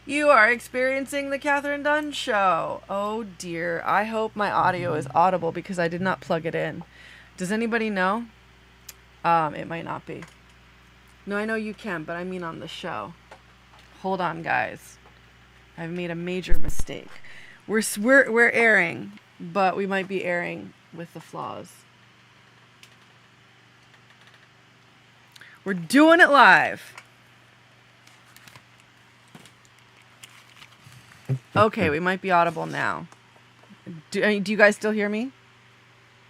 You are experiencing the Kathryn Dunn show. Oh dear. I hope my audio is audible because I did not plug it in. Does anybody know? It might not be. No, I know you can, but I mean on the show. Hold on, guys. I've made a major mistake. We're airing, but we might be airing with the flaws. We're doing it live. Okay, we might be audible now. Do you guys still hear me?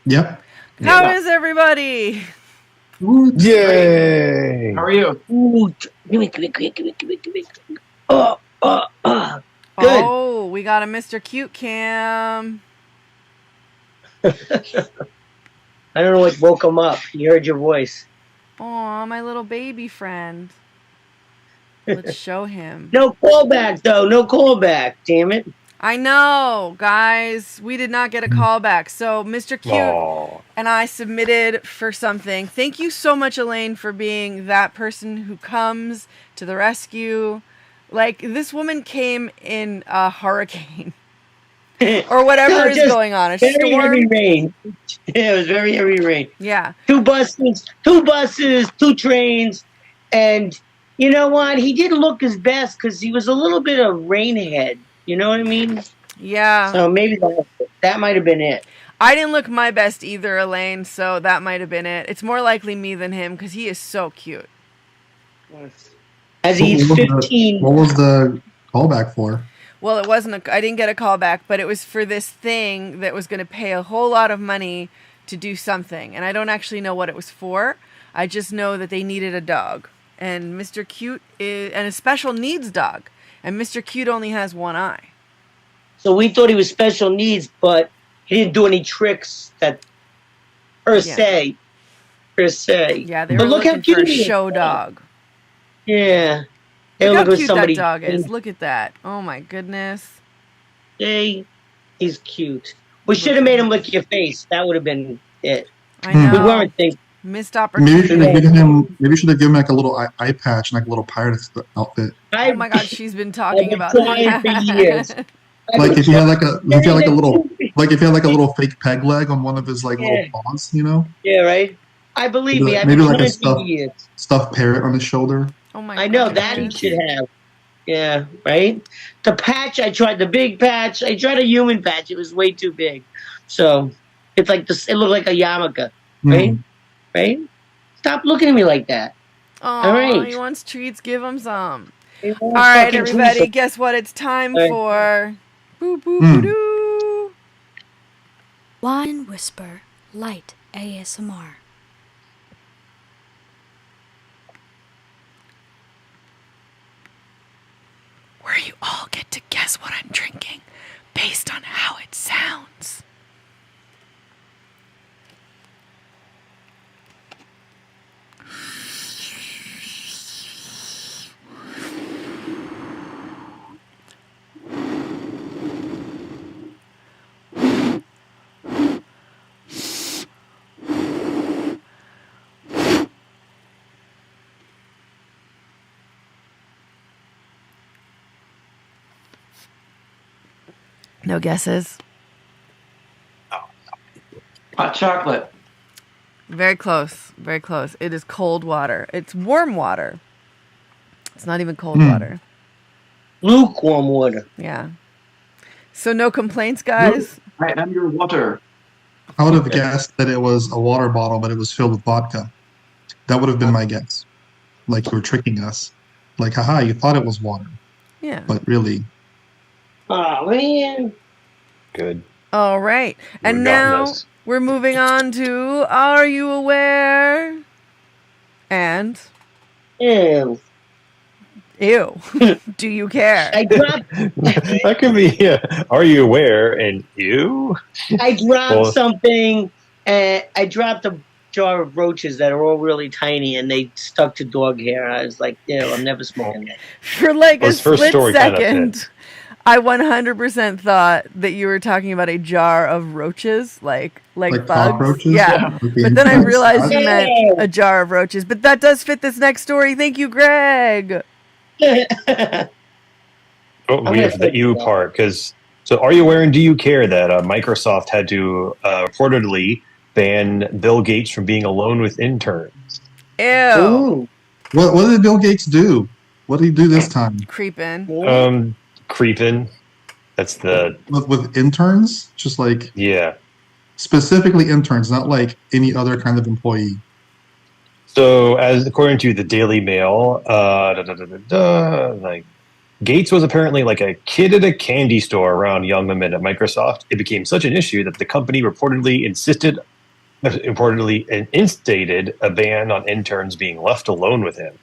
Yep. How is everybody? Yay! How are you? Ooh, give me. Good. Oh, we got a Mr. Cute Cam. I don't know what woke him up. He heard your voice. Aw, my little baby friend. Let's show him. No callback, though. No callback. Damn it. I know, guys. We did not get a call back. So Mr. Cute and I submitted for something. Thank you so much, Elaine, for being that person who comes to the rescue. Like, this woman came in a hurricane. Or whatever is going on. A very storm. heavy rain. Yeah, it was very heavy rain. Yeah. 2 buses, 2 trains, and you know what? He didn't look his best because he was a little bit of rainhead. You know what I mean? Yeah. So maybe that might have been it. I didn't look my best either, Elaine, so that might have been it. It's more likely me than him because he is so cute. As he's 15. What was the callback for? Well, it wasn't. I didn't get a call back, but it was for this thing that was going to pay a whole lot of money to do something. And I don't actually know what it was for. I just know that they needed a dog. And Mr. Cute is a special needs dog. And Mr. Cute only has one eye. So we thought he was special needs, but he didn't do any tricks that per se. Yeah, they were but look looking how cute for a he is. show dog. Yeah. Look how looking cute somebody. that dog is. Look at that. Oh my goodness. Hey, he's cute. We should have made him lick your face. That would have been it. I know. We weren't thinking. Missed opportunity. Maybe should have given him like a little eye patch and like a little pirate outfit. Oh my God, she's been talking about that for years. Like if he had like a little fake peg leg on one of his like little paws, you know? Yeah, right. I believe me. I've maybe been like a trying for years. stuffed parrot on his shoulder. Oh my! I know that he should have. Yeah, right. The patch I tried, the big patch. I tried a human patch. It was way too big. So it's like this. It looked like a yarmulke, right? Right. Stop looking at me like that. Oh, all right. He wants treats. Give him some. All right, everybody. Treats. Guess what? It's time for boo boo boo doo. Wine Whisper Light ASMR. Where you all get to guess what I'm drinking based on how it sounds. No guesses? Hot chocolate. Very close. Very close. It is cold water. It's warm water. It's not even cold water. Lukewarm water. Yeah. So no complaints, guys? I am your water. I would have guessed that it was a water bottle, but it was filled with vodka. That would have been my guess. Like you were tricking us. Like, haha, you thought it was water. Yeah. But really. Oh, man. Good. All right. And now we're moving on to Are You Aware? And Ew. Ew. Do you care? I dropped. That could be. Are you aware? And you? I dropped something. I dropped a jar of roaches that are all really tiny, and they stuck to dog hair. I was like, "Ew, I'm never smoking that." For like a split story second, I 100% thought that you were talking about a jar of roaches, like bugs. Cockroaches? Yeah. But then I realized you meant a jar of roaches. But that does fit this next story. Thank you, Greg. Oh, we have the EU part because. So, are you aware and do you care that Microsoft had to reportedly ban Bill Gates from being alone with interns? Ew. Ooh. What did Bill Gates do? What did he do this time? Creeping. Creeping. That's the With interns? Just like specifically interns, not like any other kind of employee. So, as according to the Daily Mail, like Gates was apparently like a kid at a candy store around young women at Microsoft. It became such an issue that the company reportedly instated a ban on interns being left alone with him.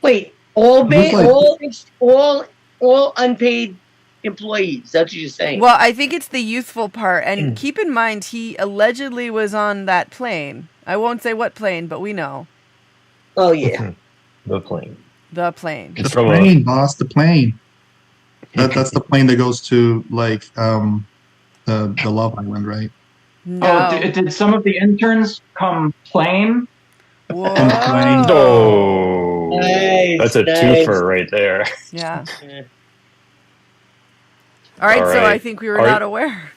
Wait, all unpaid employees. That's what you're saying. Well, I think it's the youthful part. And keep in mind, he allegedly was on that plane. I won't say what plane, but we know. Oh, yeah. The plane. The plane. The plane, boss. The plane. That's the plane that goes to like the Love Island, right? No. Oh, did some of the interns come plane? Whoa. Oh, Nice, that's a twofer right there. Yeah. All right, so I think we were not aware.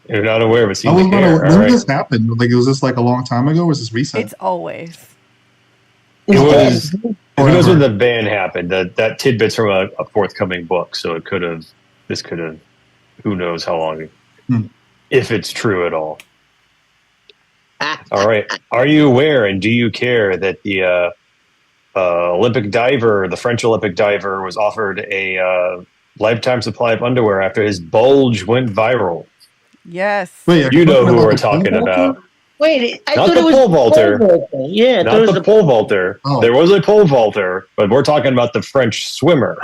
You're not aware, but I was not aware. When did this happen? Like, was this like a long time ago, or was this recent? It's always. It was. Who knows when the ban happened? That tidbit's from a forthcoming book, so it could have. This could have. Who knows how long? If it's true at all. All right. Are you aware and do you care that the Olympic diver, the French Olympic diver, was offered a lifetime supply of underwear after his bulge went viral? Yes. Wait, you know who we're talking about. Wait, I not thought the it was pole vaulter. Yeah, not the pole vaulter. Oh. There was a pole vaulter, but we're talking about the French swimmer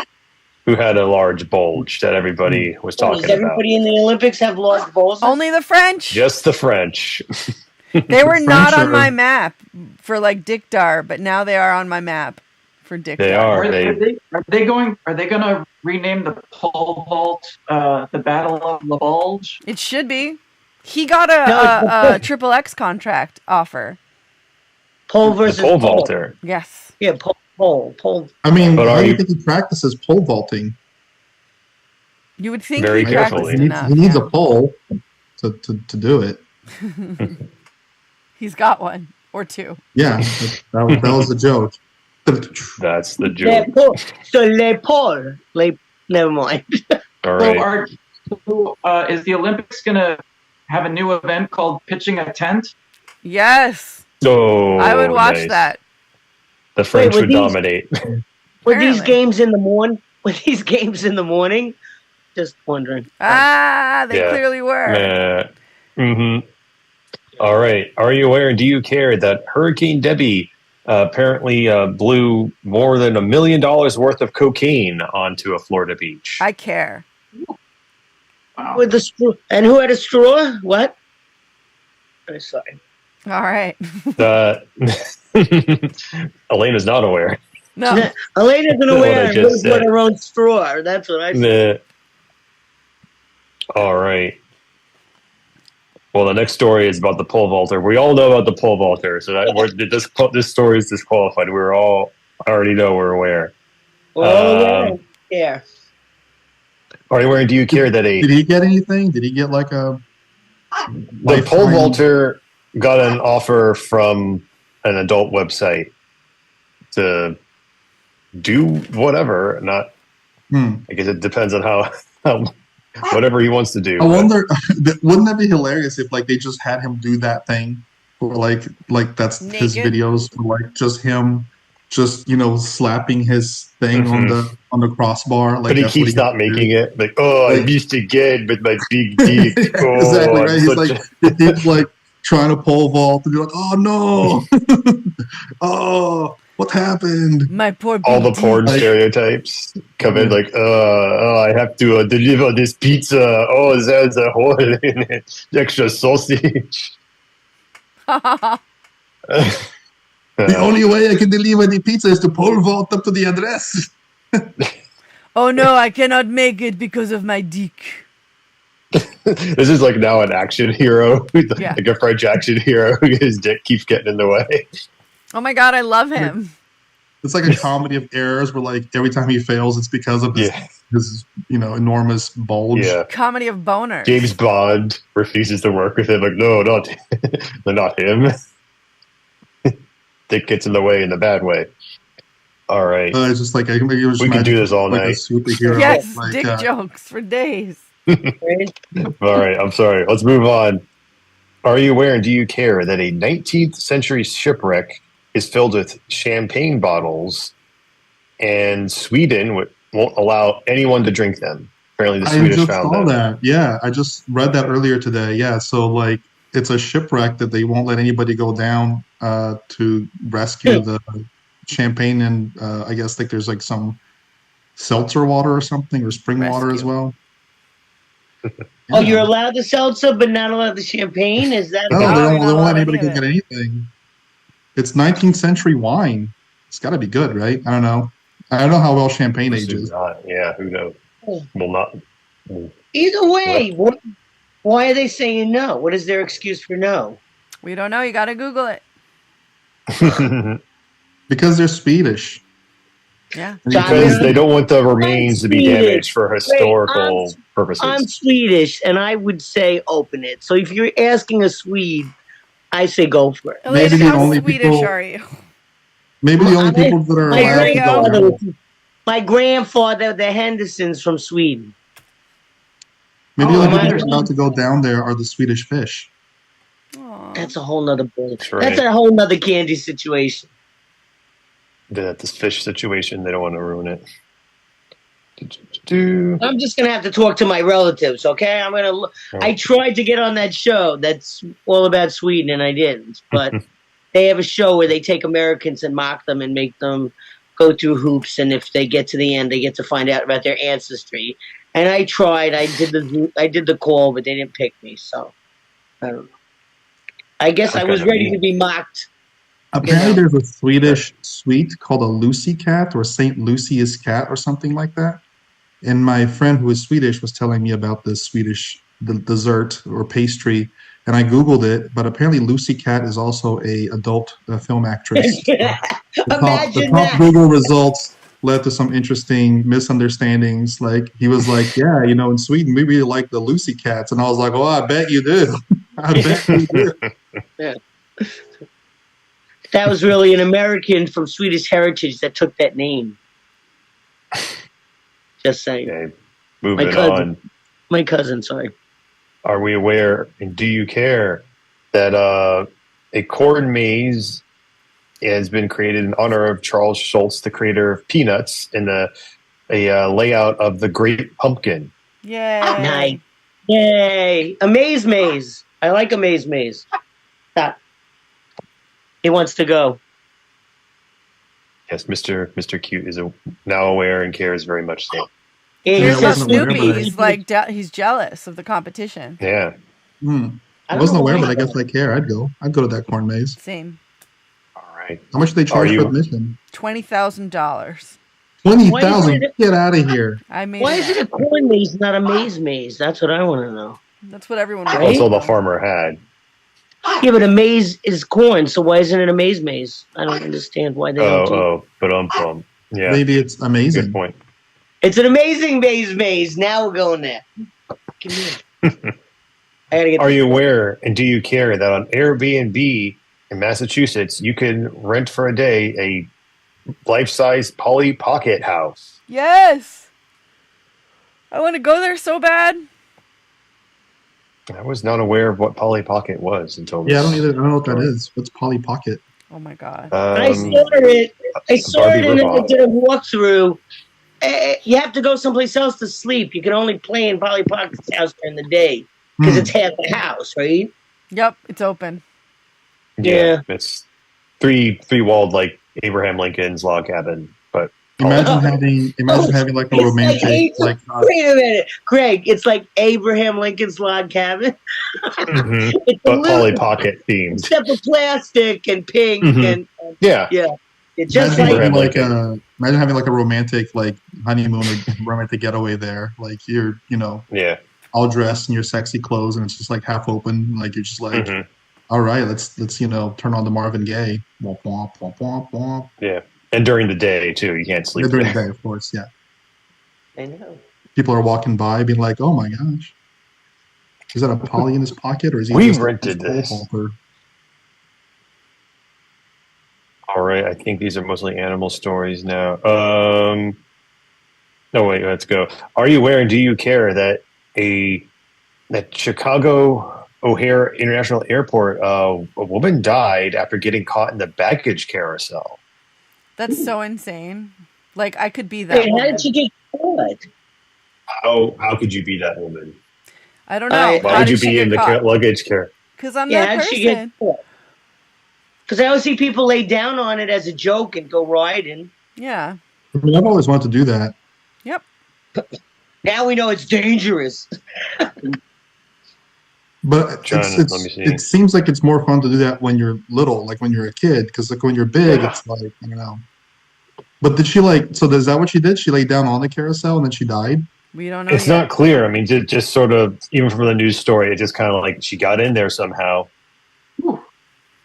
who had a large bulge that everybody was talking about. Does everybody in the Olympics have large bulges? Only the French. Just the French. They were not on my map for like Dick Dar, but now they are on my map for Dick Dar. They are. Are they going to rename the pole vault the Battle of the Bulge? It should be. He got a Triple X contract offer. Pole versus pole vaulter. Yes. Yeah, pole. I mean, but how do you think he practices pole vaulting? You would think very carefully. He needs a pole to do it. He's got one or two. Yeah, that was the joke. That's the joke. So les pole. Never mind. All right. So is the Olympics going to have a new event called pitching a tent? Yes. Oh, I would watch that. The French would dominate. Were these games in the morning? Just wondering. They clearly were. All right. Are you aware and do you care that Hurricane Debbie apparently blew more than $1 million worth of cocaine onto a Florida beach? I care. Wow. With the straw. And who had a straw? What? I'm sorry. All right. Elaine is not aware. No. Elaine isn't aware of her own straw. That's what I said. All right. Well, the next story is about the pole vaulter. We all know about the pole vaulter, so this story is disqualified. I already know we're aware. Yeah. Are you aware? Do you care that did he get anything? Did he get like a? The pole vaulter got an offer from an adult website to do whatever. Not. I guess it depends on how whatever he wants to do. I wonder, wouldn't that be hilarious if like they just had him do that thing, or like that's naked? His videos, or like just him, slapping his thing on the crossbar. Like, but he keeps not making it. Like, I missed again with my big dick. Exactly right. He keeps like trying to pole vault and be like, oh no, oh. What happened? My poor all the porn stereotypes come in like, I have to deliver this pizza. Oh, there's a hole in it. Extra sausage. The only way I can deliver the pizza is to pole vault up to the address. Oh no, I cannot make it because of my dick. This is like now an action hero, like a French action hero. His dick keeps getting in the way. Oh my god, I love him. It's like a comedy of errors where like every time he fails, it's because of his enormous bulge. Yeah. Comedy of boners. James Bond refuses to work with him. Like, no, not him. Dick gets in the way in a bad way. All right. It's just like we can do this all like night. a superhero. Yes, like, dick jokes for days. All right, I'm sorry. Let's move on. Are you aware and do you care that a 19th century shipwreck is filled with champagne bottles and Sweden won't allow anyone to drink them? Apparently the Swedish found them. That. Yeah, I just read that earlier today. Yeah, so like it's a shipwreck that they won't let anybody go down to rescue the champagne, and I guess like there's like some seltzer water or something, or spring water as well. Oh, you're allowed the seltzer, but not allowed the champagne? Is that? No, they won't let anybody go get anything. It's 19th century wine. It's got to be good, right? I don't know how well champagne ages. Yeah, who knows? Well, not. Either way, why are they saying no? What is their excuse for no? We don't know. You got to Google it. Because they're Swedish. Yeah. Because they don't want the remains to be damaged for historical purposes. I'm Swedish, and I would say open it. So if you're asking a Swede, I say go for it. Maybe how Swedish are you? Maybe the only people that are allowed to go. My grandfather, the Hendersons from Sweden. Maybe the only people that are allowed to go down there are the Swedish fish. Aww. That's a whole nother bull. Right. That's a whole nother candy situation. This fish situation, they don't want to ruin it. I'm just gonna have to talk to my relatives, okay? I tried to get on that show that's all about Sweden, and I didn't. But they have a show where they take Americans and mock them and make them go through hoops, and if they get to the end, they get to find out about their ancestry. And I tried. I did the call, but they didn't pick me. So I don't know. I guess I was ready to be mocked. Apparently, there's a Swedish sweet called a Lucy cat or Saint Lucia's cat or something like that. And my friend who is Swedish was telling me about this Swedish dessert or pastry, and I Googled it. But apparently, Lucy Cat is also a adult film actress. Imagine the top Google results led to some interesting misunderstandings. Like he was like, "Yeah, in Sweden we really like the Lucy cats," and I was like, "Oh, I bet you do. I bet you do." Yeah. That was really an American from Swedish heritage that took that name. Just saying. Okay. Moving on. My cousin, sorry. Are we aware and do you care that a corn maze has been created in honor of Charles Schulz, the creator of Peanuts, in a layout of the Great Pumpkin? Yay. Nice. Yay. A maze. I like a maze. Stop. He wants to go. Yes, Mr. Cute is now aware and cares very much so. Here's how Snoopy. He's jealous of the competition. Yeah. I wasn't aware, but I guess I care. I'd go to that corn maze. Same. All right. How much do they charge for admission? $20,000. $20,000. Get out of here. Why is it a corn maze, not a maze? That's what I want to know. That's what everyone wants. That's all the farmer had. Yeah, but a maze is corn, so why isn't it a maze? I don't understand why they don't do it. Yeah. Maybe it's amazing. Good point. It's an amazing maze. Now we're going there. Give me Are you aware and do you care that on Airbnb in Massachusetts, you can rent for a day a life-size Polly Pocket house? Yes! I want to go there so bad. I was not aware of what Polly Pocket was until this. Yeah, I don't know what that is. What's Polly Pocket? Oh my god! I saw it. And I did a walkthrough. You have to go someplace else to sleep. You can only play in Polly Pocket's house during the day because it's half the house, right? Yep, it's open. Yeah, it's three-walled like Abraham Lincoln's log cabin, but. Imagine having like a romantic wait a minute, Greg. It's like Abraham Lincoln's log cabin. It's but Polly Pocket themed, except for plastic and pink and yeah. It's just imagine having like a romantic like honeymoon or romantic getaway there. Like you're all dressed in your sexy clothes and it's just like half open. Like you're just like, all right, let's turn on the Marvin Gaye. Womp, womp, womp, womp, womp. Yeah. And during the day too, you can't sleep. During the day, of course, yeah. I know. People are walking by being like, oh my gosh. Is that a poly in his pocket, or is he We just rented a this. halter? All right, I think these are mostly animal stories now. No, wait, let's go. Are you aware and do you care that Chicago O'Hare International Airport, a woman died after getting caught in the baggage carousel? That's so insane. Like, I could be that Wait, how woman. did she get caught? How could you be that woman? I don't know. Why How would you did she be in get the caught? luggage care? Because I'm Yeah, that how'd she get person. caught? Because I always see people lay down on it as a joke and go riding. Yeah. I mean, I've always wanted to do that. Yep. Now we know it's dangerous. But John, let me see. it seems like it's more fun to do that when you're little, like when you're a kid, because like when you're big, it's like, I don't know. But did she so is that what she did? She laid down on the carousel and then she died? We don't know It's yet. not clear. I mean, just sort of, even from the news story, it just kind of like she got in there somehow.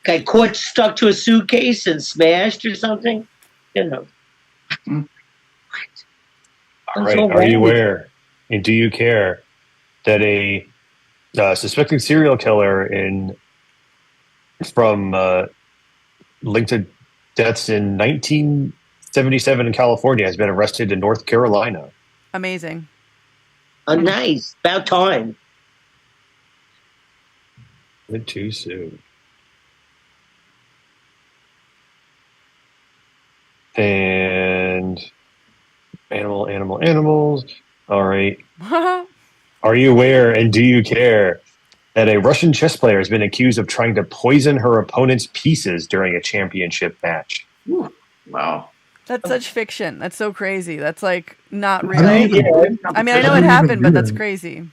Got caught stuck to a suitcase and smashed or something? You know. All What's right. so Are you wrong with aware and do you care that a suspected serial killer linked to deaths in 1977 in California has been arrested in North Carolina? Amazing. Nice. About time. Went too soon. And animals. All right. Are you aware and do you care that a Russian chess player has been accused of trying to poison her opponent's pieces during a championship match? Wow. That's such fiction. That's so crazy. That's like not I real. don't I mean, I know it happened, but that's crazy.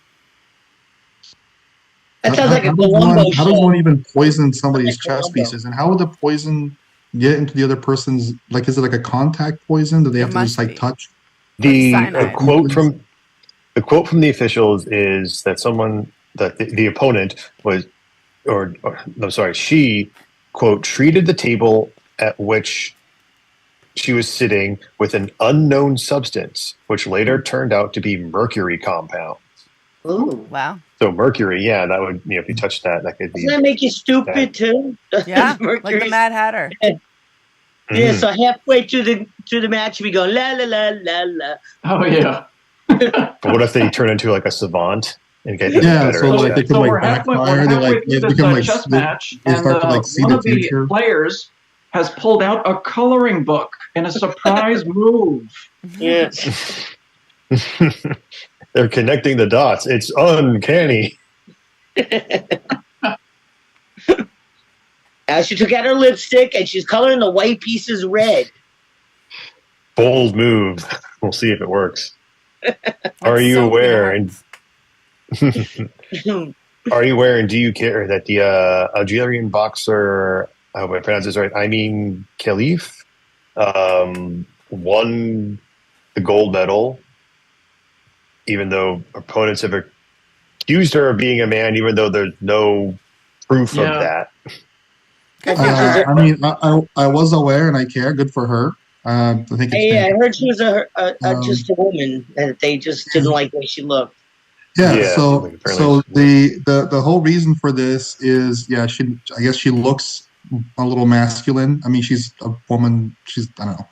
That sounds like a How Columbo does show. one even poison somebody's Like chess Columbo. pieces? And how would the poison get into the other person's, like, is it like a contact poison? Do they It have to just must like be. touch? The cyanide. quote from the officials is that the opponent was, or I'm sorry, she quote treated the table at which she was sitting with an unknown substance, which later turned out to be mercury compound. Ooh. Wow. So mercury, yeah, that would, if you touch that could be. Doesn't that make you stupid too? Yeah. Like Mercury. the Mad Hatter. Yeah, so halfway through the match we go la la la la la. Oh yeah. But what if they turn into like a savant and get even Yeah, better? so at like chess? they could So like we're halfway backfire. They like through they this become like chess match, they and start to like see one the of the future. players has pulled out a coloring book in a surprise move. Yeah. They're connecting the dots. It's uncanny. Now she took out her lipstick and she's coloring the white pieces red. Bold move. We'll see if it works. Are Like you so aware and nuts. are you aware and do you care that the Algerian boxer, I hope I pronounce this right, I mean Khalif, won the gold medal, even though opponents have accused her of being a man, even though there's no proof of that. I mean, I was aware and I care. Good for her. I think it's I heard she was just a woman that they just didn't like the way she looked. Yeah, so the whole reason for this is I guess she looks a little masculine. I mean, she's a woman. I don't know.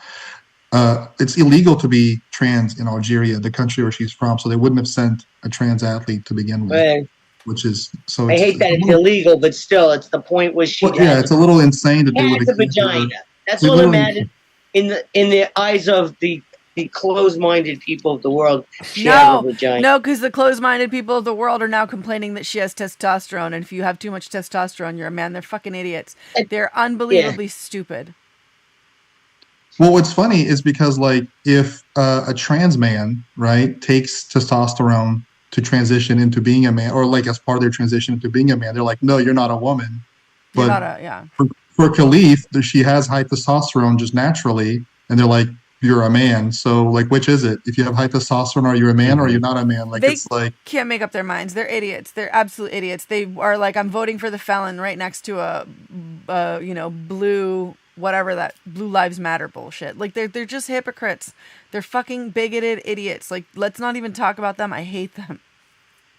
It's illegal to be trans in Algeria, the country where she's from. So they wouldn't have sent a trans athlete to begin with. Right. Which is so. I hate that it's illegal, but still, it's the point where she. It's a little insane to do with a vagina. That's all that matters in the eyes of the closed-minded people of the world. She has a vagina. No, because the closed-minded people of the world are now complaining that she has testosterone, and if you have too much testosterone, you're a man. They're fucking idiots. They're unbelievably stupid. Well, what's funny is because, like, if a trans man, right, takes testosterone to transition into being a man, or like as part of their transition into being a man, they're like, no, you're not a woman. But you're not a, for Khalif, she has high testosterone just naturally, and they're like, you're a man. So, like, which is it? If you have high testosterone, are you a man or are you not a man? Like, it's like can't make up their minds. They're idiots. They're absolute idiots. They are like, I'm voting for the felon right next to a blue whatever that Blue Lives Matter bullshit. Like they're just hypocrites. They're fucking bigoted idiots. Like let's not even talk about them. I hate them.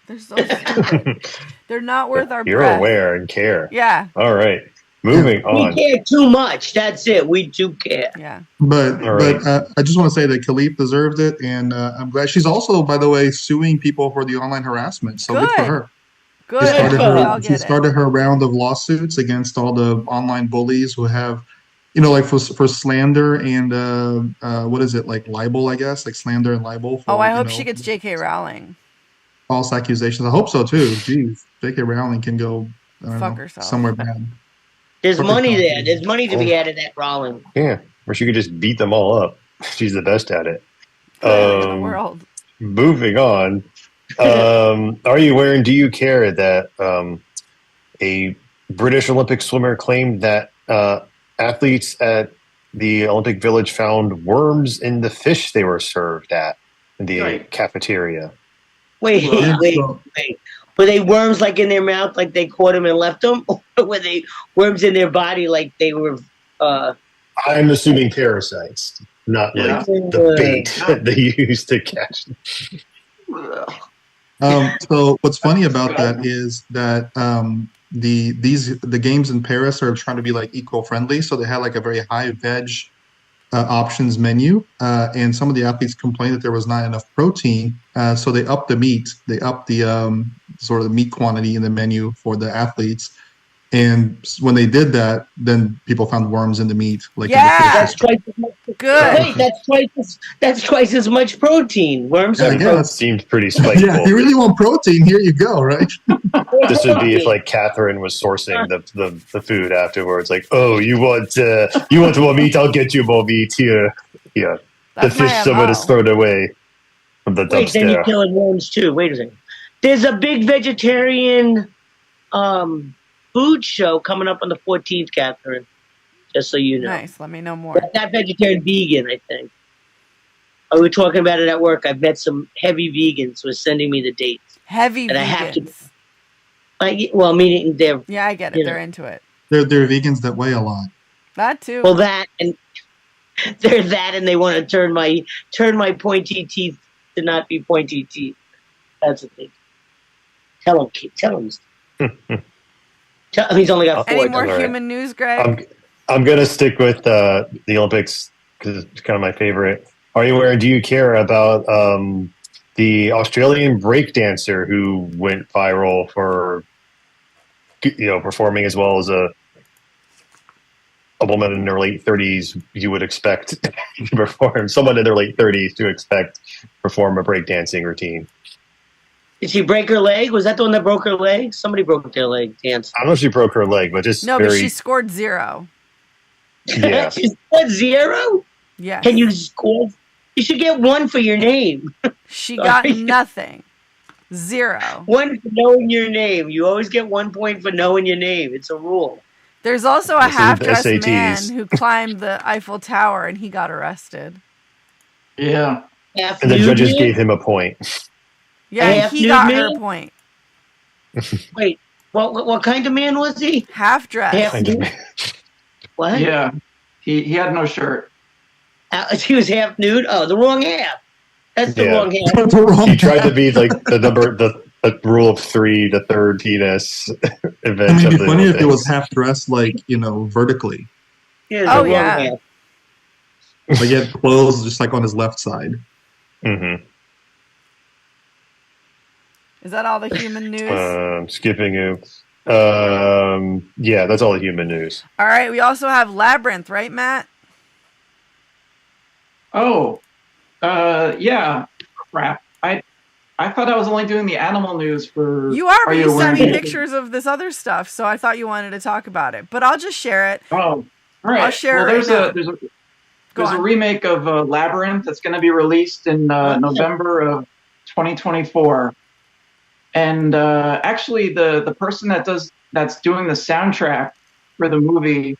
They're so stupid. They're not worth our You're breath. aware and care. Yeah. All right. Moving on. We care too much. That's it. We do care. Yeah. But right. I just want to say that Khalif deserved it, and I'm glad she's also, by the way, suing people for the online harassment. So good for her. Good. She started her round of lawsuits against all the online bullies who have, like for slander and what is it, like libel, I guess, like slander and libel. For, I hope she gets J.K. Rowling. False accusations. I hope so too. Jeez, J.K. Rowling can go fuck herself somewhere bad. There's money there. There's money to be added at Rowling. Yeah, or she could just beat them all up. She's the best at it. In the world. Moving on. Are you aware and do you care that a British Olympic swimmer claimed that athletes at the Olympic Village found worms in the fish they were served at the cafeteria? Wait. Were they worms like in their mouth, like they caught them and left them? Or were they worms in their body, like they were... I'm assuming parasites, not like the bait that they used to catch. So what's funny about that is that the games in Paris are trying to be like eco-friendly, so they had like a very high veg options menu, and some of the athletes complained that there was not enough protein, so they upped the meat. They upped the sort of the meat quantity in the menu for the athletes. And when they did that, then people found worms in the meat. That's twice as much. Good. Wait, that's twice as much protein. Worms are protein. Seemed pretty spiteful. Yeah, you really want protein? Here you go, right? This would be if like Kathryn was sourcing the food afterwards. Like, oh, you want more meat? I'll get you more meat here. Yeah, that's the fish someone has thrown away from the dumpster. Wait, then you're killing worms too. Wait a second. There's a big vegetarian food show coming up on the 14th, Kathryn. Just so you know. Nice. Let me know more. Not vegetarian, vegan, I think. We were talking about it at work. I've met some heavy vegans who are sending me the dates. Heavy and vegans. I have to. Meaning they're. Yeah, I get it. They're into it. They're vegans that weigh a lot. That too. Well, that and they're that, and they want to turn my pointy teeth to not be pointy teeth. That's the thing. Tell him. He's only got 4. Any more human news, Greg? I'm going to stick with the Olympics because it's kind of my favorite. Are you aware? Do you care about the Australian breakdancer who went viral for performing as well as a woman in their late 30s? You would expect to perform. Someone in their late 30s to expect perform a breakdancing routine. Did she break her leg? Was that the one that broke her leg? Somebody broke their leg dancing. I don't know if she broke her leg, but just but she scored 0. Yeah. She scored 0? Yeah. Can you score? You should get 1 for your name. She got nothing. 0. 1 for knowing your name. You always get 1 point for knowing your name. It's a rule. There's also a half-dressed man who climbed the Eiffel Tower and he got arrested. Yeah. And the judges gave him a point. Yeah, he got her point. Wait, what kind of man was he? Half-dressed. What? Yeah, he had no shirt. He was half nude? Oh, the wrong half. That's the wrong half. He tried to be like the rule of 3, the third penis. Event It'd be funny if it was half-dressed, vertically. Yeah, yeah. Like he had clothes just like on his left side. Mm-hmm. Is that all the human news? Skipping you. Yeah, that's all the human news. All right, we also have Labyrinth, right, Matt? Oh, yeah. Crap. I thought I was only doing the animal news for... You are, but you sent me pictures of this other stuff, so I thought you wanted to talk about it. But I'll just share it. Oh, all right. I'll share it right now. There's a remake of Labyrinth that's going to be released in November of 2024. And actually, the person that's doing the soundtrack for the movie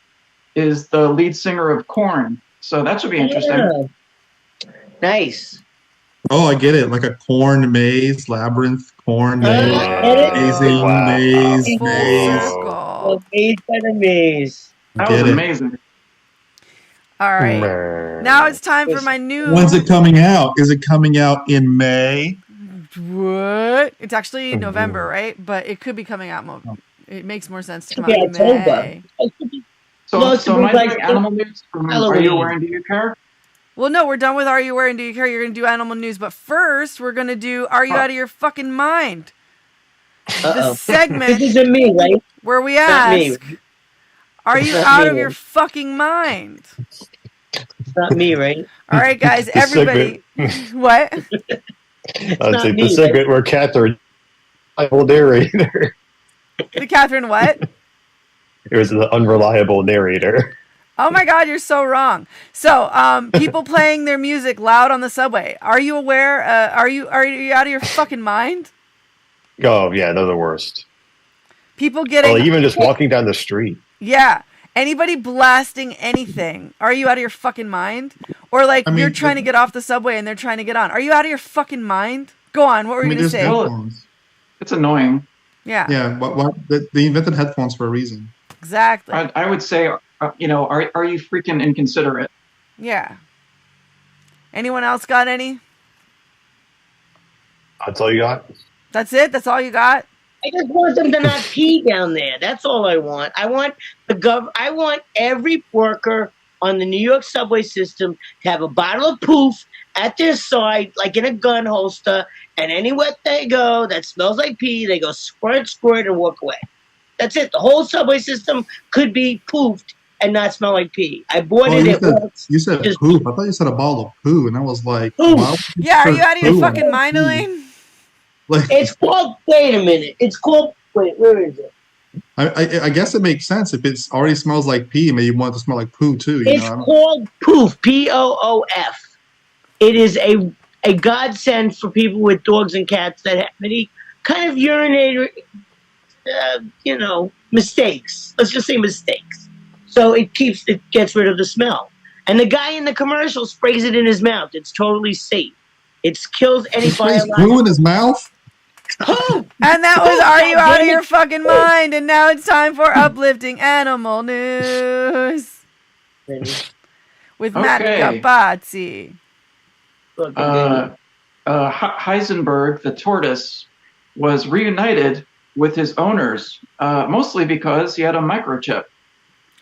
is the lead singer of Korn. So that should be interesting. Yeah. Nice. Oh, I get it. Like a corn maze, labyrinth, corn maze, amazing maze. Maze by the maze. That was amazing. Get it. That was amazing. That was amazing. Get it. Amazing. All right. Now it's time for my new. When's it coming out? Is it coming out in May? What? It's actually November, right? But it could be coming out. It makes more sense to come out in May. So am I doing animal news from Are You Aware and Do You Care? Well, no, we're done with Are You Aware and Do You Care? You're going to do animal news. But first, we're going to do Are You Out of Your Fucking Mind? The segment. This isn't me, right? Where we ask, are you out of your fucking mind? It's not me, right? All right, guys, everybody. What? I'll take the segment where Kathryn, unreliable narrator. The Kathryn what? It was the unreliable narrator. Oh my God, you're so wrong. So, people playing their music loud on the subway. Are you aware? Are you out of your fucking mind? Oh yeah, they're the worst. People getting even just walking down the street. Yeah. Anybody blasting anything. Are you out of your fucking mind? Or you're trying to get off the subway and they're trying to get on. Are you out of your fucking mind? Go on. What were you going to say? Headphones. It's annoying. Yeah. Yeah. They invented headphones for a reason. Exactly. I would say, are you freaking inconsiderate? Yeah. Anyone else got any? That's all you got? That's it? That's all you got? I just want them to not pee down there. That's all I want. I want I want every worker on the New York subway system to have a bottle of poof at their side, like in a gun holster, and anywhere they go that smells like pee, they go squirt, squirt, and walk away. That's it. The whole subway system could be poofed and not smell like pee. I bought it once. You said poop. I thought you said a bottle of poo, and I was like, yeah, are you out of your fucking mind, Elaine? It's called, wait a minute. It's called, where is it? I guess it makes sense. If it already smells like pee, maybe you want it to smell like poo too. It's called poof, P-O-O-F. It is a godsend for people with dogs and cats that have any kind of urinary, mistakes. Let's just say mistakes. So it gets rid of the smell. And the guy in the commercial sprays it in his mouth. It's totally safe. It kills any biological. Poo in his mouth? And that was Are You Out of Your Fucking Mind? And now it's time for uplifting animal news with Matt Capazzi. Heisenberg, the tortoise, was reunited with his owners, mostly because he had a microchip.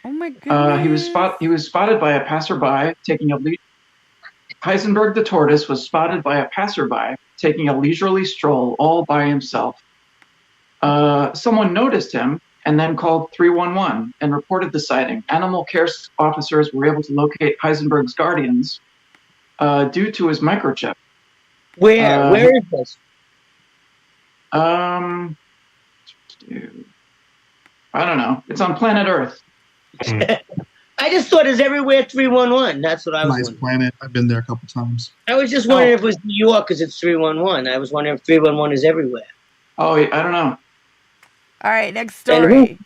Oh my goodness! He was spotted by a passerby taking a Heisenberg the tortoise was spotted by a passerby taking a leisurely stroll all by himself. Someone noticed him and then called 311 and reported the sighting. Animal care officers were able to locate Heisenberg's guardians due to his microchip. Where is this? I don't know. It's on planet Earth. I just thought it's everywhere 311. That's what I was wondering. Nice planet. I've been there a couple times. I was just wondering if it was New York because it's 311. I was wondering if 311 is everywhere. Oh, I don't know. All right, next story.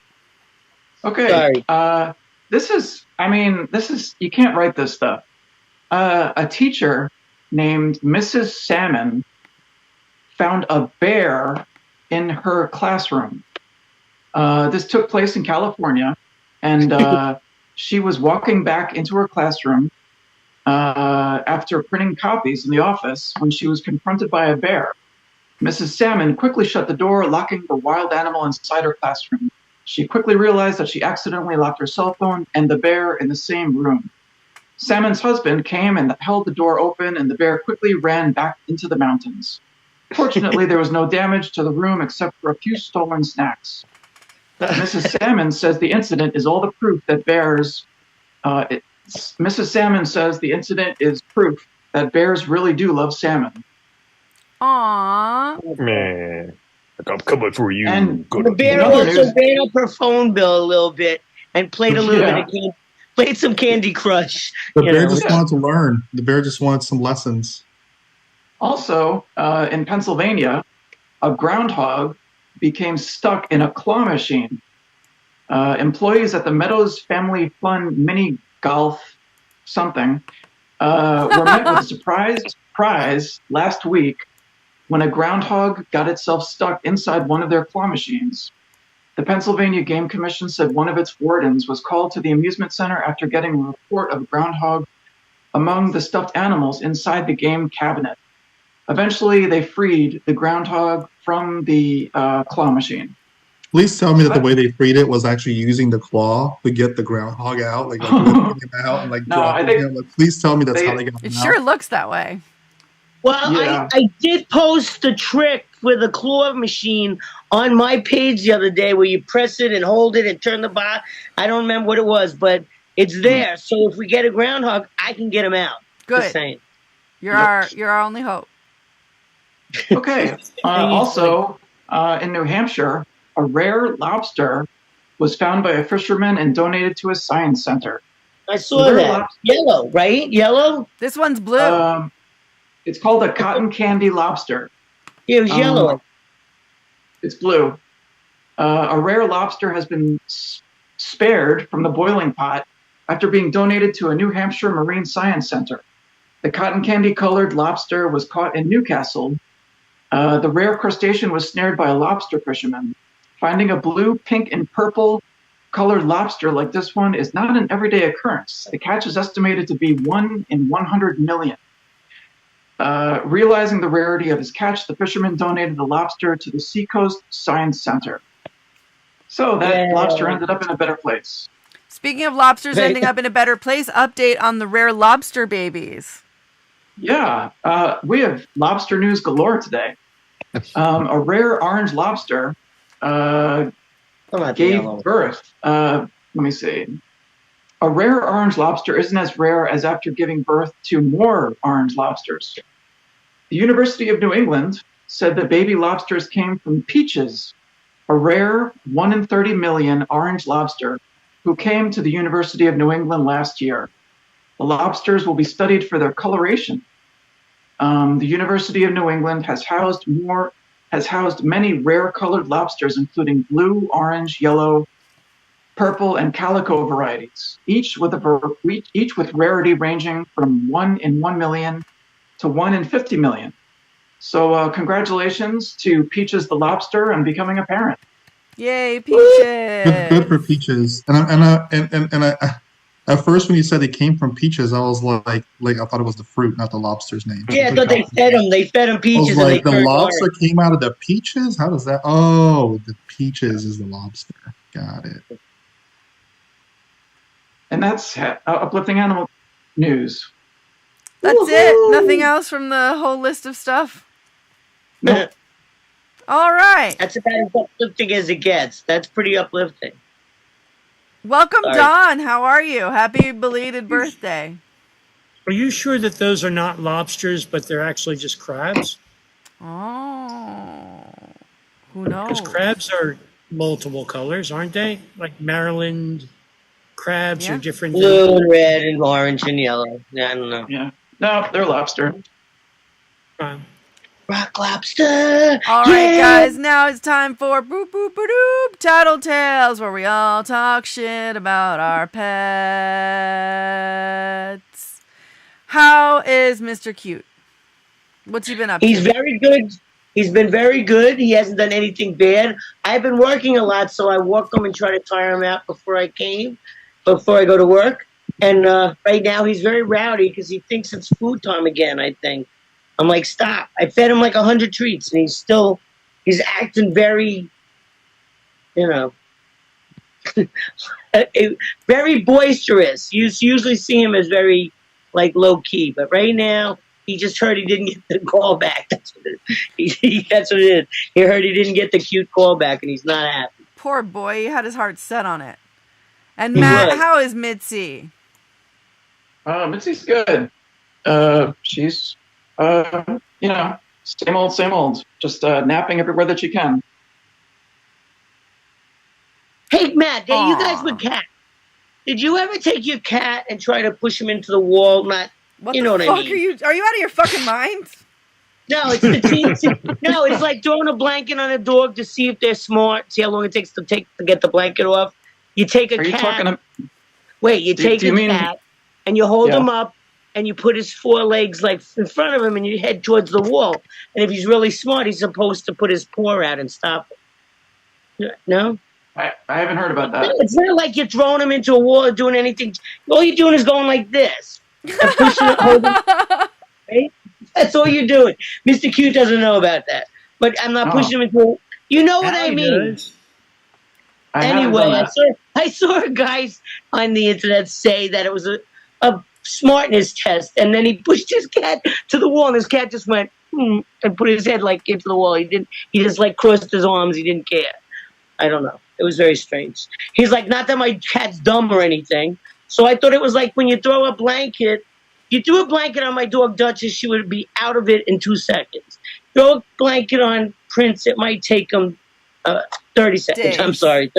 Okay. Sorry. This is, you can't write this stuff. A teacher named Mrs. Salmon found a bear in her classroom. This took place in California, and she was walking back into her classroom after printing copies in the office when she was confronted by a bear. Mrs. Salmon quickly shut the door, locking the wild animal inside her classroom. She quickly realized that she accidentally locked her cell phone and the bear in the same room. Salmon's husband came and held the door open, and the bear quickly ran back into the mountains. Fortunately, there was no damage to the room except for a few stolen snacks. Mrs. Salmon says the incident is all the proof that bears. Mrs. Salmon says the incident is proof that bears really do love salmon. Aww. Man, I'm coming for you. And the bear also ran up her phone bill a little bit and played a little bit of played some Candy Crush. The bear just wanted to learn. The bear just wanted some lessons. Also, in Pennsylvania, a groundhog became stuck in a claw machine. Employees at the Meadows Family Fun mini golf something were met with a surprise last week when a groundhog got itself stuck inside one of their claw machines. The Pennsylvania Game Commission said one of its wardens was called to the amusement center after getting a report of a groundhog among the stuffed animals inside the game cabinet. Eventually, they freed the groundhog from the claw machine. Please tell me that the way they freed it was actually using the claw to get the groundhog out, like lifting him out and like No, dropping him. Like, please tell me that's how they got him It out. sure looks that way. Well, Yeah. I did post the trick with a claw machine on my page the other day where you press it and hold it and turn the bar. I don't remember what it was, but it's there. So if we get a groundhog, I can get him out. Good. Just saying. You're our only hope. Okay. Also, in New Hampshire, a rare lobster was found by a fisherman and donated to a science center. I saw that. Yellow, right? Yellow? This one's blue. It's called a cotton candy lobster. Yeah, it was yellow. It's blue. A rare lobster has been spared from the boiling pot after being donated to a New Hampshire Marine Science Center. The cotton candy-colored lobster was caught in Newcastle. The rare crustacean was snared by a lobster fisherman. Finding a blue, pink, and purple colored lobster like this one is not an everyday occurrence. The catch is estimated to be 1 in 100 million. Realizing the rarity of his catch, the fisherman donated the lobster to the Seacoast Science Center. So that lobster ended up in a better place. Speaking of lobsters ending up in a better place, update on the rare lobster babies. Yeah, we have lobster news galore today. A rare orange lobster gave birth. Let me see. A rare orange lobster isn't as rare as after giving birth to more orange lobsters. The University of New England said the baby lobsters came from peaches, a rare 1 in 30 million orange lobster who came to the University of New England last year. The lobsters will be studied for their coloration. The University of New England has housed many rare colored lobsters, including blue, orange, yellow, purple, and calico varieties, each with rarity ranging from 1 in 1 million to 1 in 50 million. So congratulations to Peaches the lobster on becoming a parent. Yay, Peaches! Good for Peaches. And I at first when you said it came from Peaches, I was like I thought it was the fruit, not the lobster's name. Yeah, I thought they fed him. They fed him peaches. I was like, the lobster came out of the peaches? How does that? Oh, the peaches is the lobster. Got it. And that's uplifting animal news. That's it? Nothing else from the whole list of stuff? No. All right. That's about as uplifting as it gets. That's pretty uplifting. Welcome, Sorry. Don. How are you? Happy belated birthday. Are you sure that those are not lobsters, but they're actually just crabs? Oh. Who knows? Because crabs are multiple colors, aren't they? Like Maryland crabs are different. Blue and red and orange and yellow. Yeah, I don't know. Yeah. No, they're lobster. Rock lobster. All right, guys. Now it's time for boop boop boop doop Tattle Tales, where we all talk shit about our pets. How is Mr. Cute? What's he been up to? He's very good. He's been very good. He hasn't done anything bad. I've been working a lot, so I walk him and try to tire him out before I go to work. And right now he's very rowdy because he thinks it's food time again, I think. I'm like, stop. I fed him like 100 treats, and he's acting very, very boisterous. You usually see him as very, low key. But right now, he just heard he didn't get the call back. That's what it is. That's what it is. He heard he didn't get the cute call back, and he's not happy. Poor boy. He had his heart set on it. And Matt, how is Mitzi? Mitzi's good. She's, same old. Just napping everywhere that she can. Hey, Matt, you guys with cats. Did you ever take your cat and try to push him into the wall? What I mean? Are you out of your fucking mind? No, it's the teens. No, it's like throwing a blanket on a dog to see if they're smart. See how long it takes to get the blanket off. You take a cat. You take a cat and you hold him up and you put his forelegs in front of him and you head towards the wall. And if he's really smart, he's supposed to put his paw out and stop it. No? I haven't heard about that. It's not like you're throwing him into a wall or doing anything. All you're doing is going like this and pushing it, holding, right? That's all you're doing. Mr. Q doesn't know about that, but I'm not pushing him into. You know what I mean? Does. Anyway, I saw guys on the internet say that it was a smartness test, and then he pushed his cat to the wall, and his cat just went and put his head like into the wall. He didn't. He just like crossed his arms. He didn't care. I don't know. It was very strange. He's like, not that my cat's dumb or anything. So I thought it was like when you throw a blanket. You threw a blanket on my dog Duchess, she would be out of it in 2 seconds. Throw a blanket on Prince, it might take him 30 seconds. Days. I'm sorry,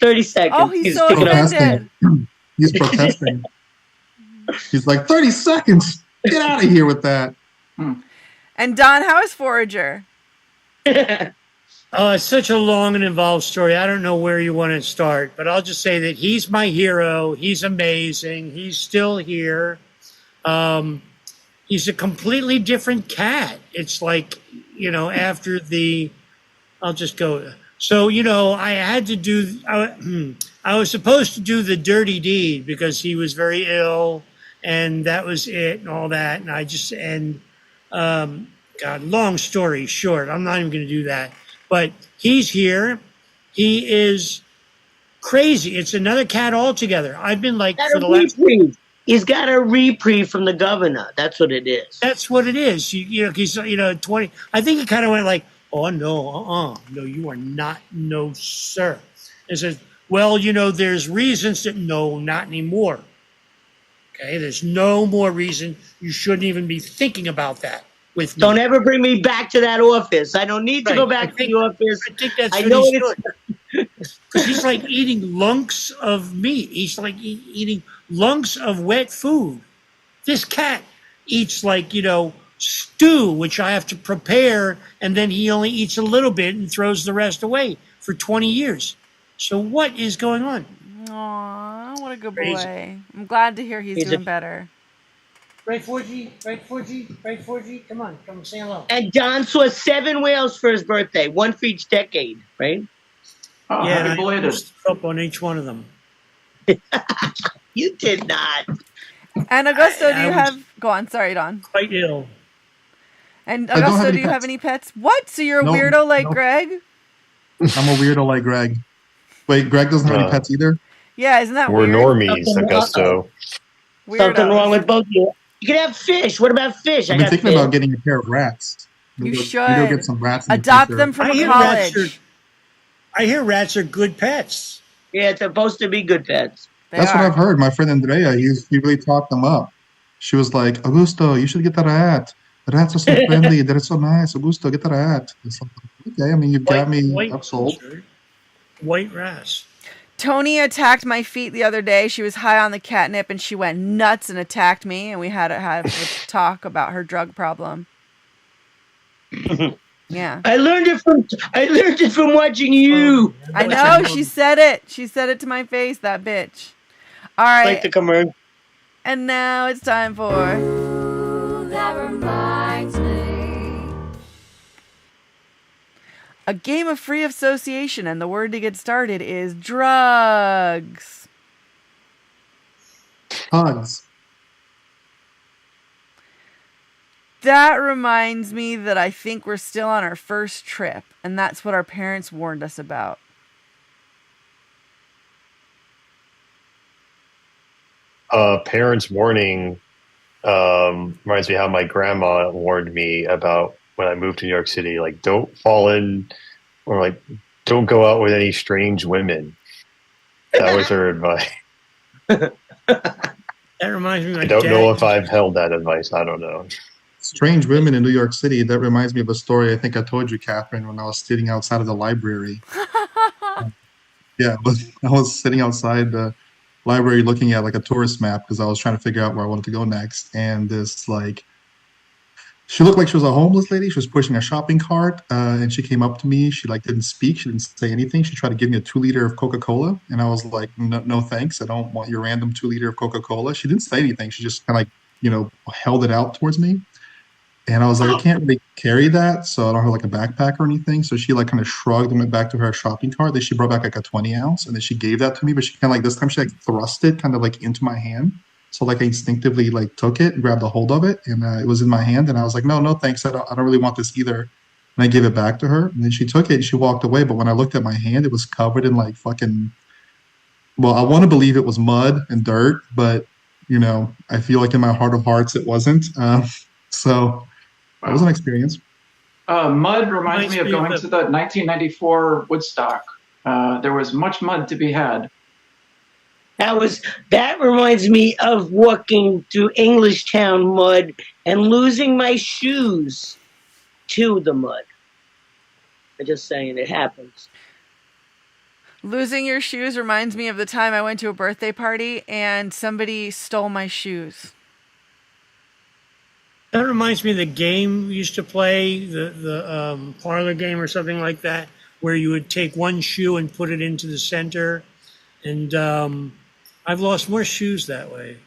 30 seconds. Oh, he's so protesting. He's protesting. He's like, 30 seconds. Get out of here with that. And Don, how is Forager? It's such a long and involved story. I don't know where you want to start, but I'll just say that he's my hero. He's amazing. He's still here. He's a completely different cat. It's like, after I'll just go. So, I had to do, I was supposed to do the dirty deed because he was very ill and that was it and all that. And God, long story short, I'm not even going to do that. But he's here. He is crazy. It's another cat altogether. I've been like for the last. He's got a reprieve from the governor. That's what it is. That's what it is. He's 20. I think he kind of went like, "Oh no, no, you are not, no sir." And says, "Well, there's reasons that no, not anymore. Okay, there's no more reason. You shouldn't even be thinking about that." With me. Don't ever bring me back to that office. I don't need to go back to the office. I think that's what he's doing. Because he's like eating lunks of meat. He's like eating lunks of wet food. This cat eats like, stew, which I have to prepare, and then he only eats a little bit and throws the rest away for 20 years. So what is going on? Aw, what a good boy. I'm glad to hear he's doing better. Right, 4G? Right, 4G? Right, 4G? Come on, say hello. And Don saw 7 whales for his birthday, 1 for each decade, right? Oh, yeah, happy belated. Up on each one of them. You did not. And Augusto, do you have... Go on, sorry, Don. Quite ill. And Augusto, do you have any pets? What? So you're a weirdo like Greg? I'm a weirdo like Greg. Wait, Greg doesn't have any pets either? Yeah, isn't that we're weird? We're normies, Augusto. Something wrong with both of you. You can have fish. What about fish? I've been thinking about getting a pair of rats. You should. Go get some rats. Adopt them from college. I hear rats are good pets. Yeah, it's supposed to be good pets. That's what I've heard. My friend Andrea, he really talked them up. She was like, Augusto, you should get that rat. The rats are so friendly. They're so nice. Augusto, get that rat. Okay, I mean, you've got me upsold. White rats. Tony attacked my feet the other day. She was high on the catnip and she went nuts and attacked me. And we had a talk about her drug problem. Yeah. I learned it from watching you. I know. She said it. She said it to my face, that bitch. All right. Like the commercial. And now it's time for... Ooh, that reminds me. A game of free association, and the word to get started is drugs. Hugs. That reminds me that I think we're still on our first trip, and that's what our parents warned us about. Parents' warning reminds me how my grandma warned me about when I moved to New York City, like, don't fall in or like don't go out with any strange women. That was her advice. That reminds me of my I don't know if I've held that advice. I don't know. Strange women in New York City. That reminds me of a story I think I told you, Kathryn, when I was sitting outside of the library. Yeah, I was sitting outside the library looking at like a tourist map because I was trying to figure out where I wanted to go next. And this she looked like she was a homeless lady. She was pushing a shopping cart, and she came up to me. She didn't speak. She didn't say anything. She tried to give me a 2-liter of Coca-Cola, and I was like, no thanks. I don't want your random 2-liter of Coca-Cola. She didn't say anything. She just kind of held it out towards me. And I was like, I can't really carry that, so I don't have like a backpack or anything. So she like kind of shrugged and went back to her shopping cart. Then she brought back like a 20 ounce, and then she gave that to me. But she kind of like this time she like thrust it kind of like into my hand. So like I instinctively like took it, grabbed a hold of it, and it was in my hand. And I was like, no, no, thanks. I don't really want this either. And I gave it back to her. And then she took it and she walked away. But when I looked at my hand, it was covered in like fucking. Well, I want to believe it was mud and dirt, but I feel like in my heart of hearts it wasn't. So. That was an experience. Mud reminds me of going to the 1994 Woodstock. There was much mud to be had. That reminds me of walking through Englishtown mud and losing my shoes to the mud. I'm just saying, it happens. Losing your shoes reminds me of the time I went to a birthday party and somebody stole my shoes. That reminds me of the game we used to play, the parlor game or something like that, where you would take one shoe and put it into the center. And I've lost more shoes that way.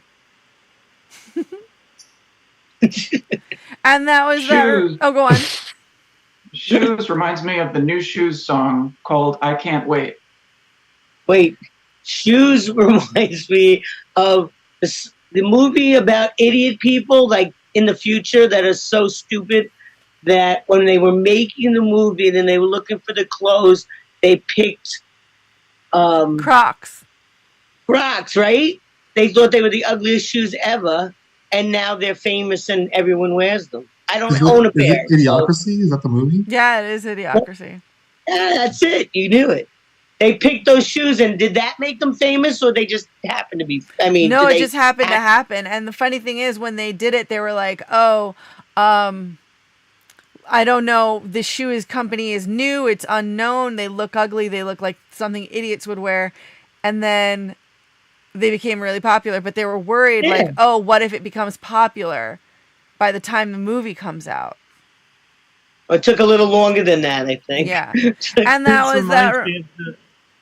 And that was that. Oh, go on. Shoes reminds me of the New Shoes song called I Can't Wait. Wait, Shoes reminds me of the movie about idiot people, like, in the future that are so stupid that when they were making the movie and then they were looking for the clothes, they picked Crocs, right? They thought they were the ugliest shoes ever, and now they're famous and everyone wears them. I don't own a pair. Is it Idiocracy? Is that the movie? Yeah, it is Idiocracy. Yeah, that's it. You knew it. They picked those shoes, and did that make them famous, or they just happened to be? I mean, no, it just happened to happen. And the funny thing is, when they did it, they were like, "Oh, I don't know. This company is new. It's unknown. They look ugly. They look like something idiots would wear." And then they became really popular. But they were worried, like, "Oh, what if it becomes popular by the time the movie comes out?" It took a little longer than that, I think. Yeah, and that was that.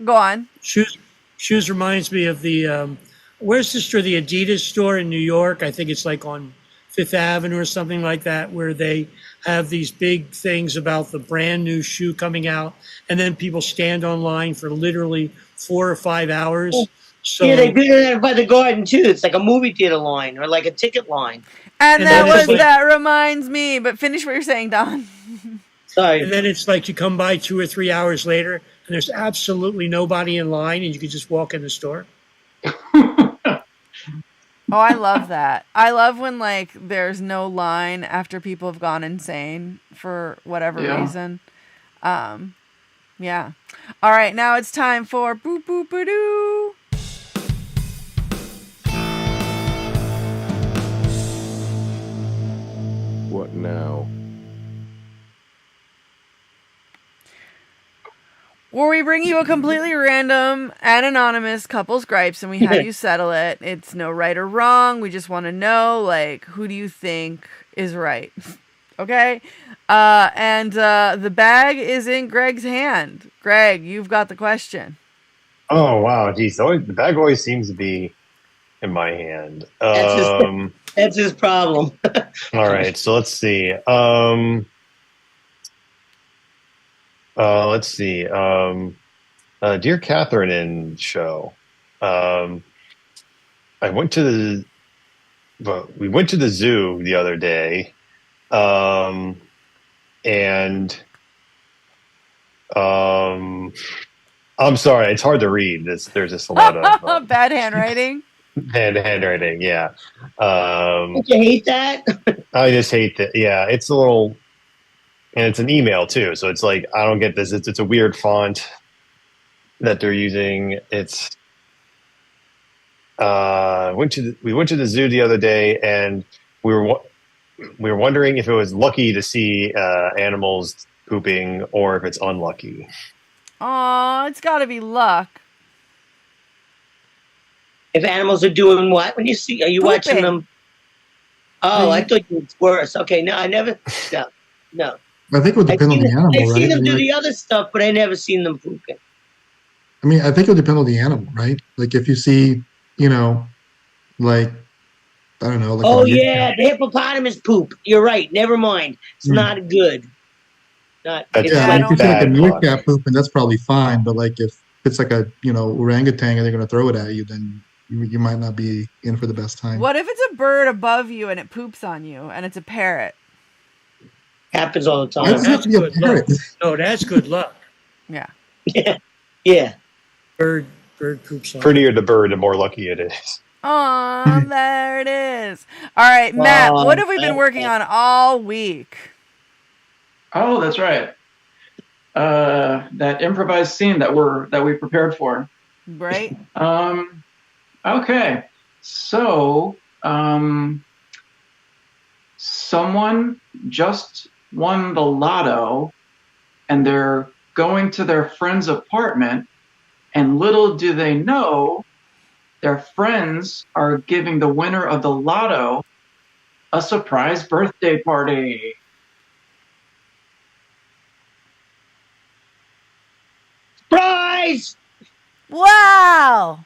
Go on. Shoes reminds me of the where's the store? The Adidas store in New York. I think it's like on Fifth Avenue or something like that, where they have these big things about the brand new shoe coming out, and then people stand online for literally 4 or 5 hours. So, yeah, they do that by the garden too. It's like a movie theater line or like a ticket line. And that reminds me. But finish what you're saying, Don. Sorry. And then it's like you come by 2 or 3 hours later, and there's absolutely nobody in line, and you can just walk in the store. Oh, I love that. I love when like there's no line after people have gone insane for whatever reason. Yeah. All right, now it's time for boop boop ba doo. What now? Where we bring you a completely random and anonymous couple's gripes and we have you settle it. It's no right or wrong. We just want to know, like, who do you think is right? Okay? And the bag is in Greg's hand. Greg, you've got the question. Oh, wow. Geez, the bag always seems to be in my hand. That's his problem. All right, so let's see. Let's see. Dear Kathryn and show. We went to the zoo the other day, and I'm sorry, it's hard to read. There's just a lot of bad handwriting. Handwriting, yeah. Don't you hate that? I just hate that. Yeah, it's a little. And it's an email too, so it's like I don't get this. It's a weird font that they're using. It's we went to the zoo the other day, and we were wondering if it was lucky to see animals pooping or if it's unlucky. Aw, it's got to be luck. If animals are doing what? When you see, are you Pooping. watching them? Oh, I thought it was worse. Okay, no, I never. No. I think it would depend on the animal, I've right? seen them do the other stuff, but I never seen them pooping. I mean, I think it would depend on the animal, right? Like if you see, like I don't know. Like Oh yeah, the hippopotamus poop. You're right. Never mind. It's not good. Not. That's Yeah, I like don't if it's like a bad luck. meerkat poop, and that's probably fine. But like if it's like a orangutan and they're gonna throw it at you, then you might not be in for the best time. What if it's a bird above you and it poops on you and it's a parrot? Happens all the Why time. does it have to be a parrot? No, that's good luck. Yeah. Yeah. Bird poops on. Prettier the bird, the more lucky it is. Aw, there it is. All right, Matt, what have we been working on all week? Oh, that's right. That improvised scene that we prepared for. Right? Okay. So, someone just won the lotto and they're going to their friend's apartment, and little do they know their friends are giving the winner of the lotto a surprise birthday party. Surprise! Wow!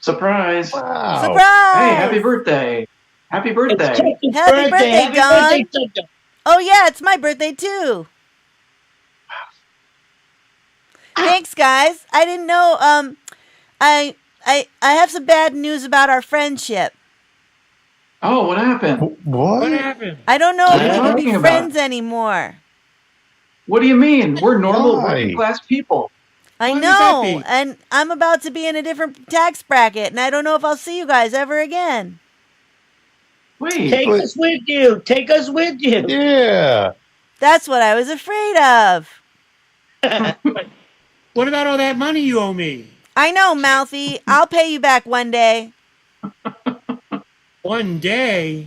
Surprise! Wow. Surprise! Hey, happy birthday! Happy birthday! It's Tucker's Happy birthday, Happy Don. birthday, Tucker. Oh yeah, it's my birthday too. Thanks, guys. I didn't know. I have some bad news about our friendship. Oh, what happened? What? happened? I don't know What if are you we can be talking about? friends anymore. What do you mean? We're normal Why? working class people. I Why would that know, be? and I'm about to be in a different tax bracket, and I don't know if I'll see you guys ever again. Wait, Take us with you. Take us with you. Yeah. That's what I was afraid of. What about all that money you owe me? I know, Mouthy. I'll pay you back one day. One day.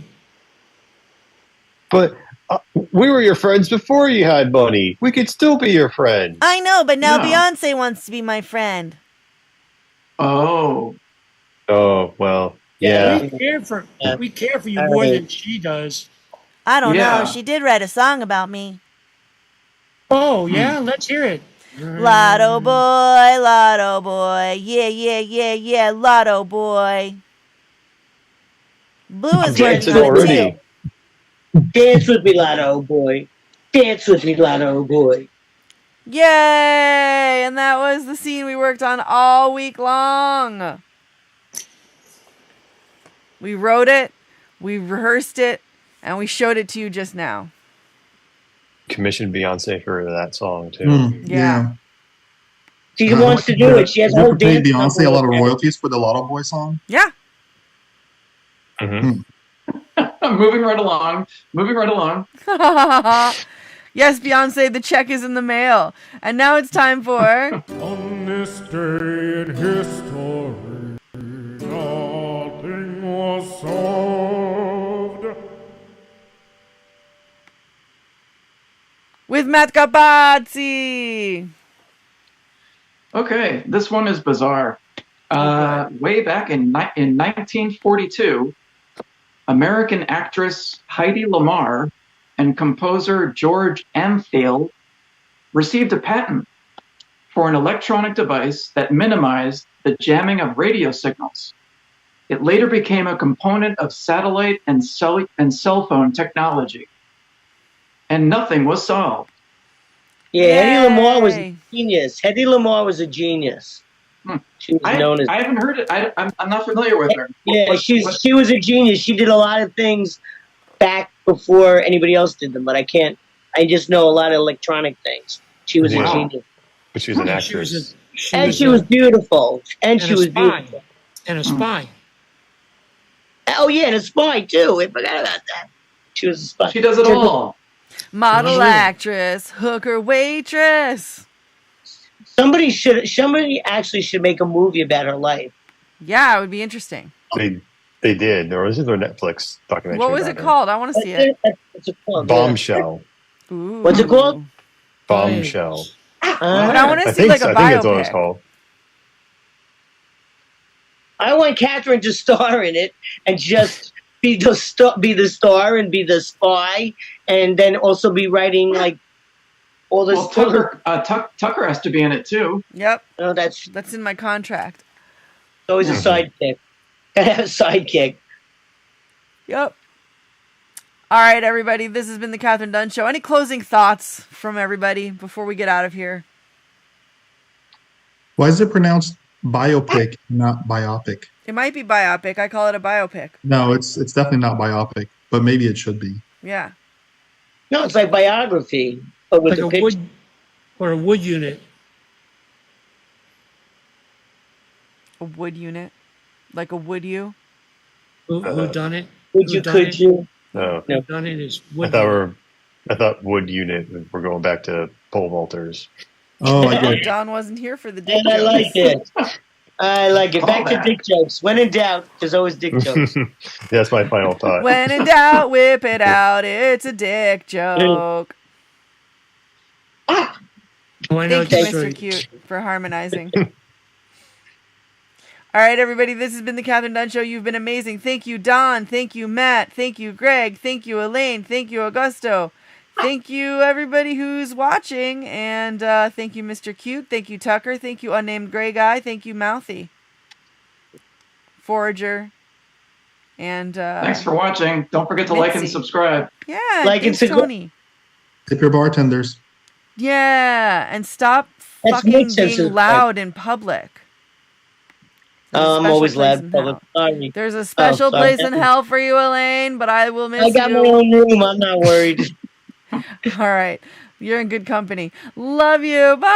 But we were your friends before you had money. We could still be your friends. I know, but now Yeah. Beyonce wants to be my friend. oh, Oh, well, yeah. We care for you All more right. than she does. I don't Yeah. know. She did write a song about me. Oh yeah, let's hear it. Lotto boy, yeah, yeah, yeah, yeah, Lotto boy. Blue is Dancing working on it already. too. Dance with me, Lotto boy. Dance with me, Lotto boy. Yay! And that was the scene we worked on all week long. We wrote it, we rehearsed it, and we showed it to you just now. Commissioned Beyonce for that song, too. Yeah. She wants to do it. She has a You whole ever paid dance. Beyonce a lot of number. royalties for the Lotto Boy song? Yeah. Mhm. moving right along. Yes, Beyonce, the check is in the mail. And now it's time for... On this day in history, nothing was solved. with Matt Capazzi. Okay, this one is bizarre. Way back in 1942, American actress Heidi Lamar and composer George Antheil received a patent for an electronic device that minimized the jamming of radio signals. It later became a component of satellite and cell phone technology. And nothing was solved. Yeah, Hedy Lamarr was Yay. a genius. Hedy Lamarr was a genius. She was known as. I haven't heard it. I'm not familiar with her. Yeah, she was a genius. She did a lot of things back before anybody else did them, but I can't. I just know a lot of electronic things. She was Wow. a genius, But she was an She actress. was and she was beautiful, and she a was spy. beautiful. And a spy. Oh yeah, and a spy too. I forgot about that. She was a spy. She does it all. Model, Really? actress, hooker, waitress. Somebody actually should make a movie about her life. Yeah, it would be interesting. They did. There was their Netflix documentary. What was about it her. called? I want to see it. What's it called? Bombshell. Ooh. What's it called? Bombshell. But I want I to see think, like a I think that's what it's biopic. called. I want Kathryn to star in it and just be the star and be the spy, and then also be writing like all this. Well, Tucker has to be in it too. Yep, No, that's that's in my contract. always a sidekick. Gotta have a sidekick. Yep. All right, everybody. This has been the Kathryn Dunn Show. Any closing thoughts from everybody before we get out of here? Why is it pronounced biopic, not biopic? It might be biopic. I call it a biopic. No, it's definitely not biopic, but maybe it should be. Yeah. No, it's like biography, but with Like a a picture. wood or a wood unit. A wood unit. Like a would you? Who done it? Would you, could you? No. Who done it is I wood. thought wood unit. We're going back to pole vaulters. Oh, I get it. Don wasn't here for the dick And I jokes. like it. I like it. Back to Callback. dick jokes. When in doubt, there's always dick jokes. That's my final thought. When in doubt, whip it out. It's a dick joke. Why not Thank you, just Mr. Cute, for harmonizing. All right, everybody. This has been the Kathryn Dunn Show. You've been amazing. Thank you, Don. Thank you, Matt. Thank you, Greg. Thank you, Elaine. Thank you, Augusto. Thank you, everybody who's watching. And thank you, Mr. Cute. Thank you, Tucker. Thank you, Unnamed Gray Guy. Thank you, Mouthy. Forager. And Thanks for watching. Don't forget to like and Mitzi. subscribe. Yeah, Like thanks, and subscribe. Tony. Tip your bartenders. Yeah, and stop That's fucking makes sense being of- loud in public. There's a I'm special always place loud. in Public. hell. Sorry. There's a special sorry. place in hell for you, Elaine, but I will miss I got you. my own room. I'm not worried. All right. You're in good company. Love you. Bye.